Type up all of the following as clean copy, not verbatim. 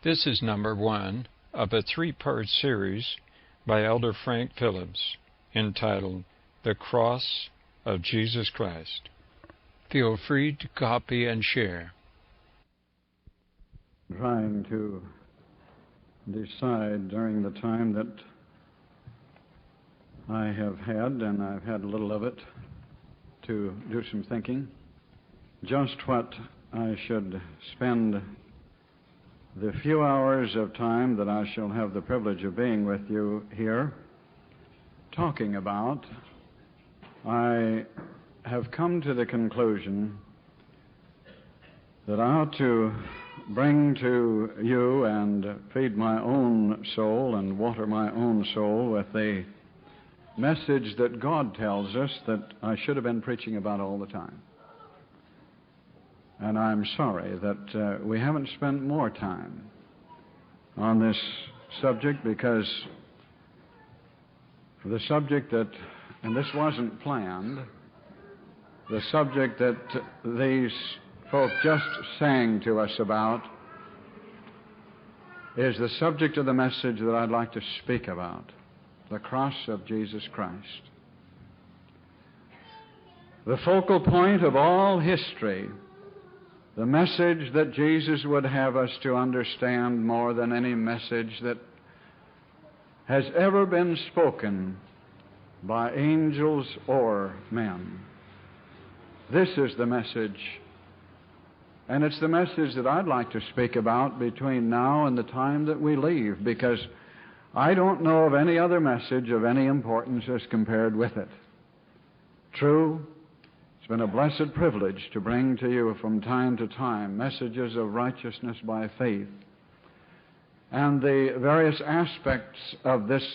This is number 1 of a 3-part series by Elder Frank Phillips entitled The Cross of Jesus Christ. Feel free to copy and share. Trying to decide during the time that I have had, and I've had a little of it, to do some thinking, just what I should spend the few hours of time that I shall have the privilege of being with you here talking about. I have come to the conclusion that I ought to bring to you and feed my own soul and water my own soul with the message that God tells us that I should have been preaching about all the time. And I'm sorry that we haven't spent more time on this subject, because the subject that, and this wasn't planned, the subject that these folk just sang to us about is the subject of the message that I'd like to speak about, the cross of Jesus Christ. The focal point of all history, the message that Jesus would have us to understand more than any message that has ever been spoken by angels or men. This is the message, and it's the message that I'd like to speak about between now and the time that we leave, because I don't know of any other message of any importance as compared with it. True, it's been a blessed privilege to bring to you from time to time messages of righteousness by faith and the various aspects of this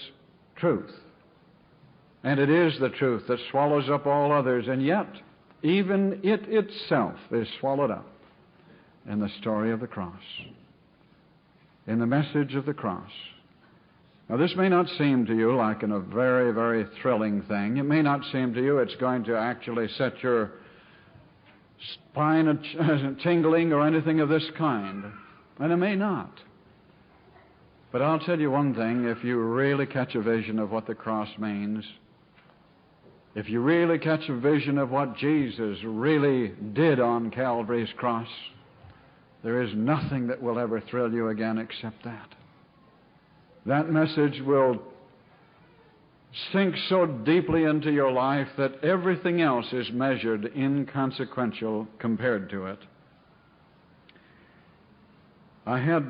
truth. And it is the truth that swallows up all others, and yet even it itself is swallowed up in the story of the cross, in the message of the cross. Now, this may not seem to you like a very, very thrilling thing. It may not seem to you it's going to actually set your spine tingling or anything of this kind. And it may not. But I'll tell you one thing, if you really catch a vision of what the cross means, if you really catch a vision of what Jesus really did on Calvary's cross, there is nothing that will ever thrill you again except that. That message will sink so deeply into your life that everything else is measured inconsequential compared to it. I had